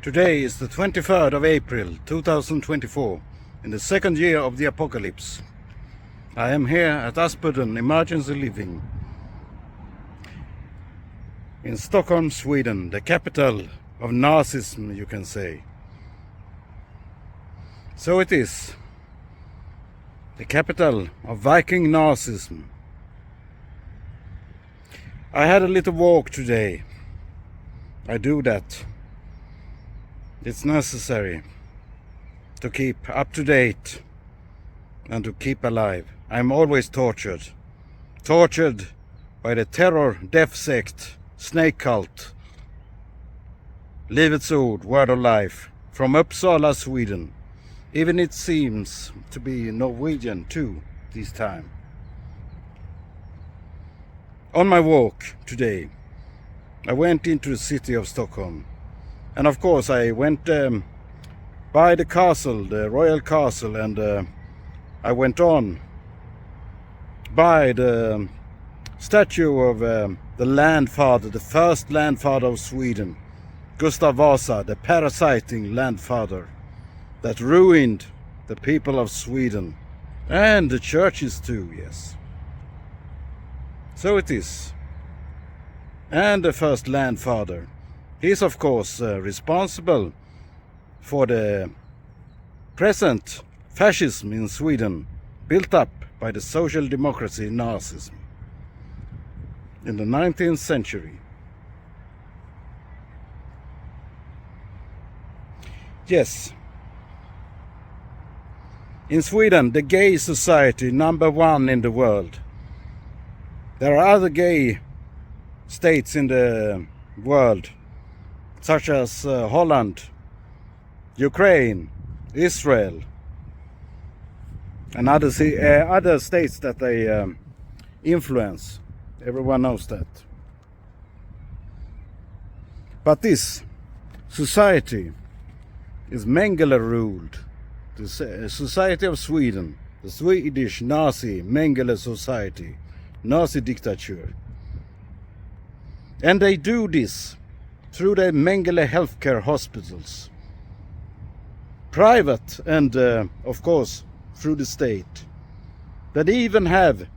Today is the 23rd of April 2024, in the second year of the apocalypse. I am here at Aspudden Emergency Living in Stockholm, Sweden, the capital of Nazism, you can say. So it is, the capital of Viking Nazism. I had a little walk today. I do that. It's necessary to keep up to date and to keep alive. I'm always tortured by the terror death sect, snake cult, Livets Ord, word of life, from Uppsala, Sweden. Even it seems to be Norwegian too this time. On my walk today, I went into the city of Stockholm. And of course I went by the castle, the royal castle, and I went on by the statue of the landfather, the first landfather of Sweden, Gustav Vasa, the parasiting landfather that ruined the people of Sweden and the churches too, yes. So it is. And the first landfather, he is of course responsible for the present fascism in Sweden, built up by the social democracy Nazism in the 19th century. Yes, in Sweden, the gay society #1 in the world. There are other gay states in the world, such as Holland, Ukraine, Israel, and other states that they influence. Everyone knows that. But this society is Mengele ruled. The society of Sweden, the Swedish Nazi Mengele society, Nazi dictature. And they do this through the Mengele healthcare hospitals, private and of course through the state, that even have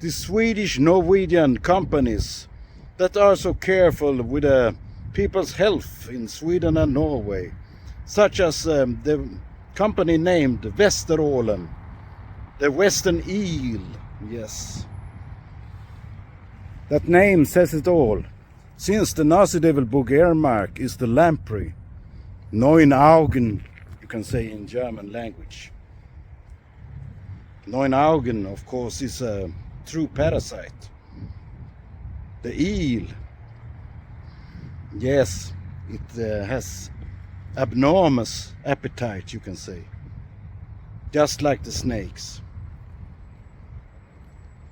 the Swedish Norwegian companies that are so careful with people's health in Sweden and Norway, such as the company named Västerålen, the Western Eel, yes. That name says it all. Since the Nazi devil book earmark is the lamprey, Neun Augen, you can say in German language. Neun Augen, of course, is a true parasite. The eel, yes, it has abnormous appetite, you can say, just like the snakes.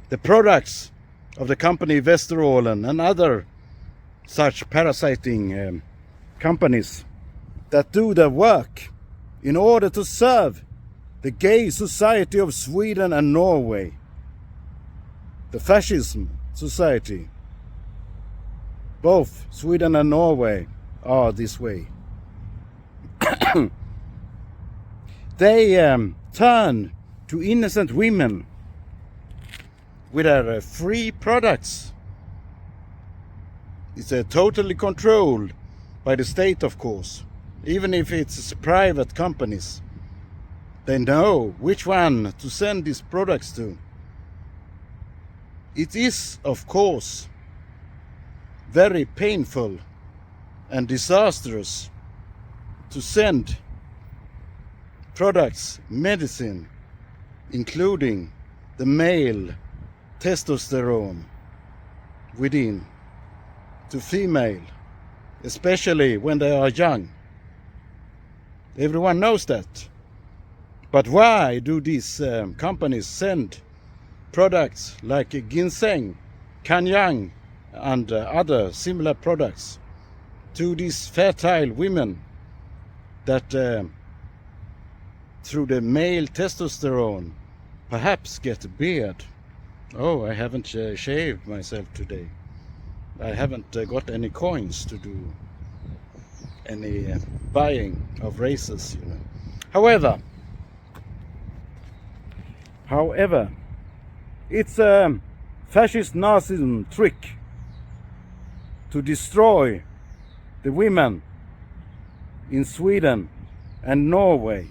The products of the company Västerålen and other such parasiting companies that do their work in order to serve the gay society of Sweden and Norway, the fascism society. Both Sweden and Norway are this way. They turn to innocent women with their free products. It's totally controlled by the state, of course. Even if it's private companies, they know which one to send these products to. It is, of course, very painful and disastrous to send products, medicine, including the male testosterone within, to female, especially when they are young. Everyone knows that. But why do these companies send products like ginseng, kanyang, and other similar products to these fertile women that through the male testosterone perhaps get a beard? Oh, I haven't shaved myself today. I haven't got any coins to do any buying of races, you know. However, it's a fascist Nazism trick to destroy the women in Sweden and Norway.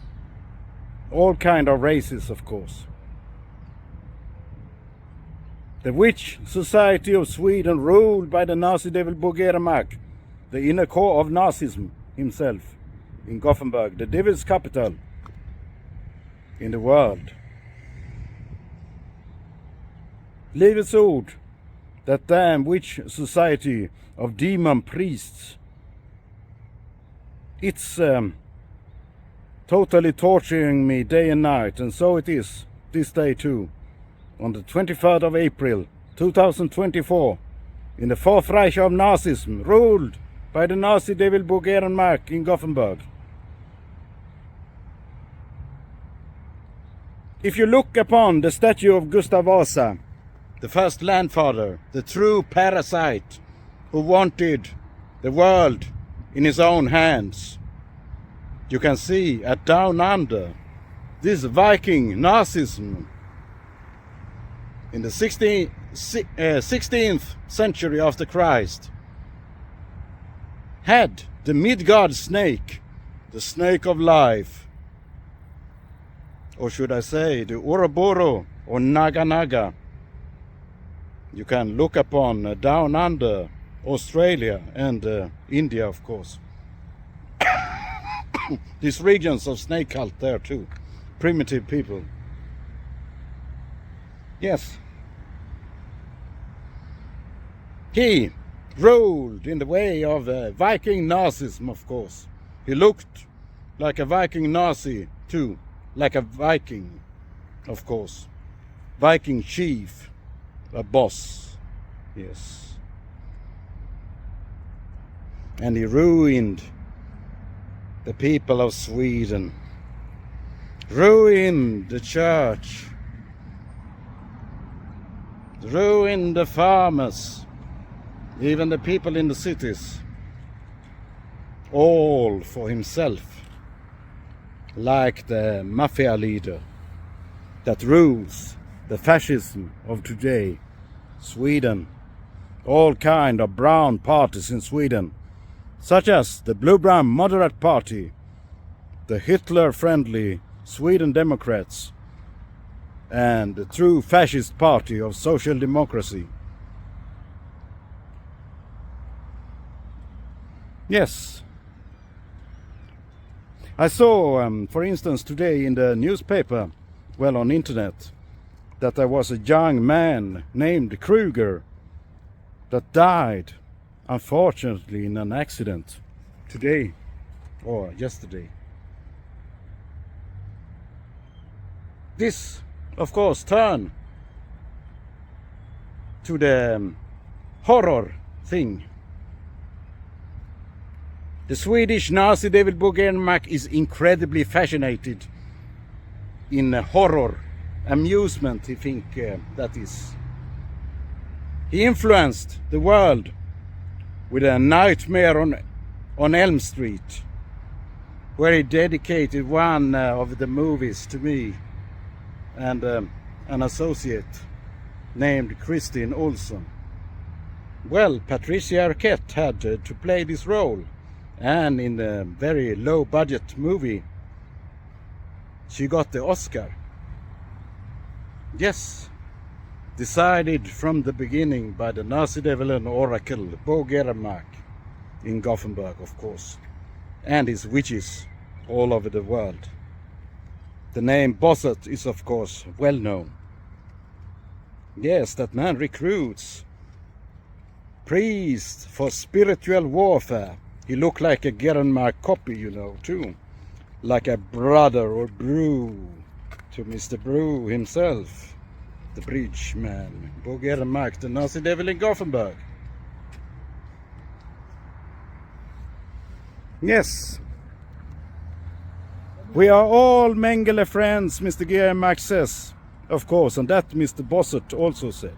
All kind of races, of course. The witch society of Sweden, ruled by the Nazi devil Bogeremark, the inner core of Nazism himself, in Gothenburg, the devil's capital in the world. Livets ord, that damn witch society of demon priests. It's totally torturing me day and night, and so it is this day too. On the 23rd of April 2024, in the Fourth Reich of Nazism, ruled by the Nazi devil Bogeremark in Gothenburg. If you look upon the statue of Gustav Vasa, the first landfather, the true parasite who wanted the world in his own hands, you can see at Down Under, this Viking Nazism in the 16th century after Christ had the Midgard snake, the snake of life, or should I say the Ouroboros or Naga Naga. You can look upon Down Under, Australia and India, of course. These regions of snake cult there too, primitive people. Yes. He ruled in the way of Viking Nazism, of course. He looked like a Viking Nazi too, like a Viking, of course. Viking chief, a boss, yes. And he ruined the people of Sweden, ruined the church, ruined the farmers, even the people in the cities, all for himself, like the mafia leader that rules the fascism of today, Sweden. All kind of brown parties in Sweden, such as the blue-brown moderate party, the Hitler-friendly Sweden Democrats, and the true fascist party of social democracy. Yes. I saw, for instance, today in the newspaper, well, on internet, that there was a young man named Kruger that died, unfortunately, in an accident today or yesterday. This, of course, turned to the horror thing. The Swedish Nazi David Bogeremark is incredibly fascinated in horror, amusement, he think that is. He influenced the world with A Nightmare on Elm Street, where he dedicated one of the movies to me and an associate named Christine Olsson. Well, Patricia Arquette had to play this role, and in a very low budget movie she got the Oscar. Yes, decided from the beginning by the Nazi devil and oracle Bogeremark in Gothenburg, of course, and his witches all over the world. The name Bossert is, of course, well known. Yes, that man recruits priests for spiritual warfare. He looked like a Gerenmark copy, you know, too. Like a brother or brew to Mr. Brew himself, the bridge man, Bogeremark, the Nazi devil in Gothenburg. Yes. We are all Mengele friends, Mr. Gerenmark says, of course, and that Mr. Bossert also said.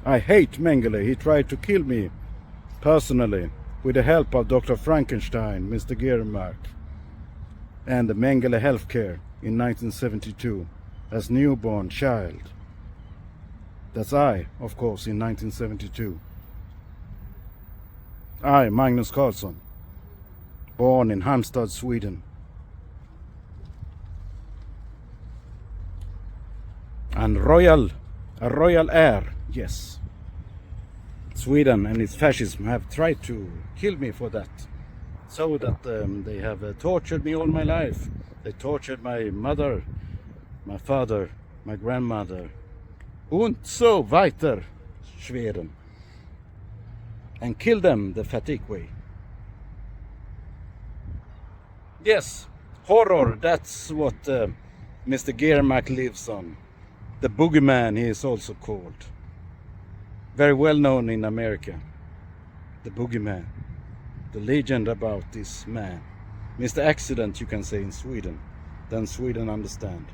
I hate Mengele, he tried to kill me personally, with the help of Dr. Frankenstein, Mr. Giermark, and the Mengele Healthcare in 1972 as newborn child. That's I, of course, in 1972. I, Magnus Karlsson, born in Halmstad, Sweden. And a royal heir, yes. Sweden and its fascism have tried to kill me for that. So that they have tortured me all my life. They tortured my mother, my father, my grandmother. Und so weiter, Sweden. And kill them the fatigue way. Yes, horror, that's what Mr. Giermark lives on. The boogeyman, he is also called. Very well known in America. The boogeyman. The legend about this man. Mr. Accident, you can say in Sweden. Then Sweden understand.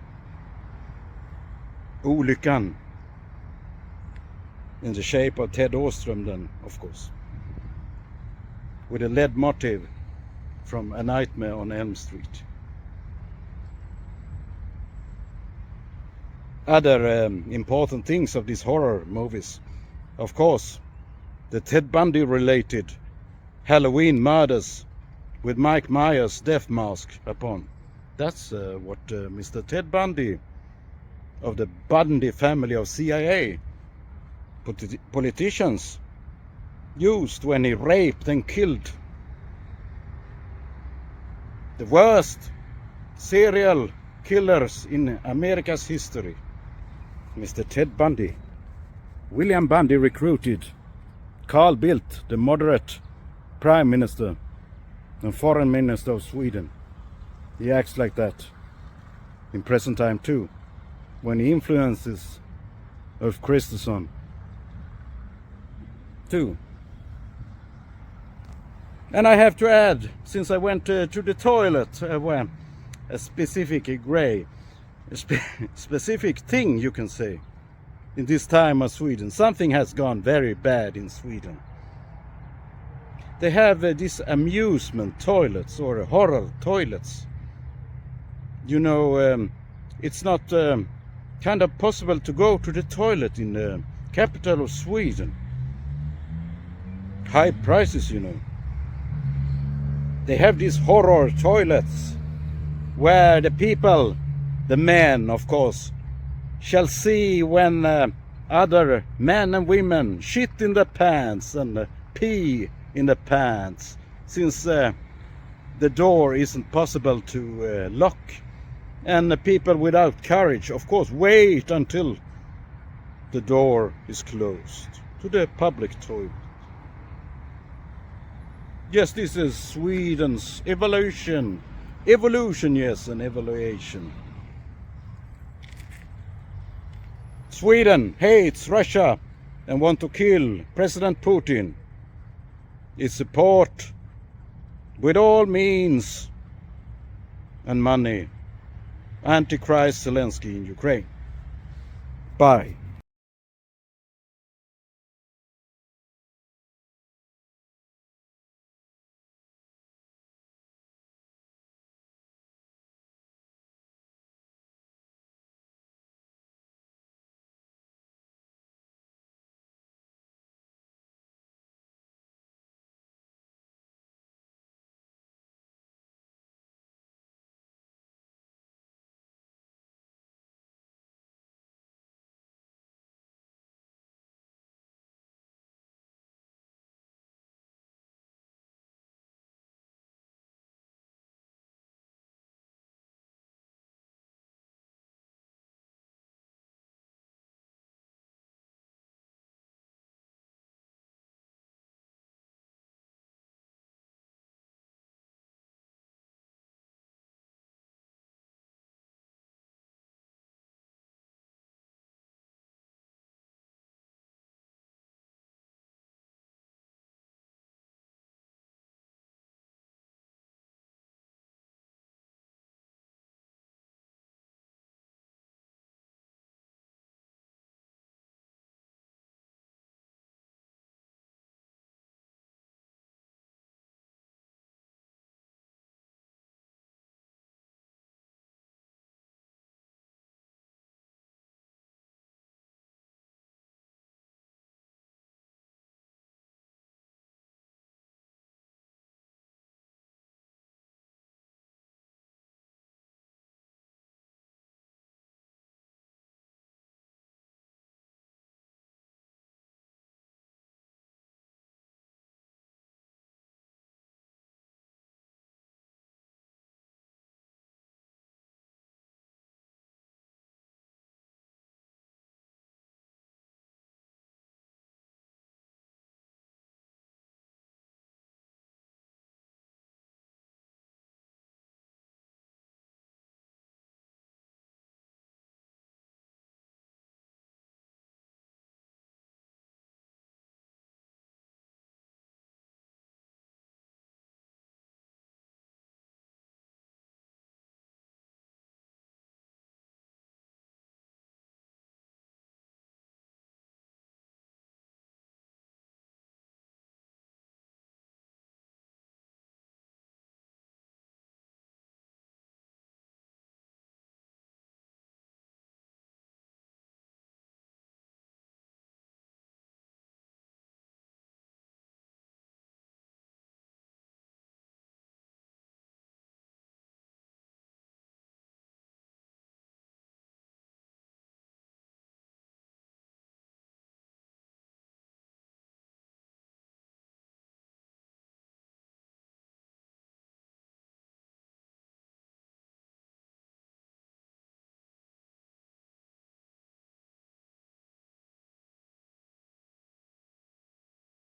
Olyckan. In the shape of Ted Åström then, of course. With a lead motive from A Nightmare on Elm Street. Other important things of these horror movies, of course, the Ted Bundy related Halloween murders with Mike Myers' death mask upon. That's what Mr. Ted Bundy of the Bundy family of CIA politicians used when he raped and killed the worst serial killers in America's history. Mr. Ted Bundy. William Bundy recruited Carl Bildt, the moderate Prime Minister and Foreign Minister of Sweden. He acts like that in present time too, when he influences Ulf Kristersson too. And I have to add, since I went to the toilet, a specific specific thing, you can say, in this time of Sweden. Something has gone very bad in Sweden. They have these amusement toilets or horror toilets. You know, it's not kind of possible to go to the toilet in the capital of Sweden. High prices, you know. They have these horror toilets where the people, the men of course, shall see when other men and women shit in the pants and pee in the pants, since the door isn't possible to lock, and the people without courage of course wait until the door is closed to the public toilet. Yes, this is Sweden's evolution, yes, an evaluation. Sweden hates Russia and want to kill President Putin. It support with all means and money Antichrist Zelensky in Ukraine. Bye.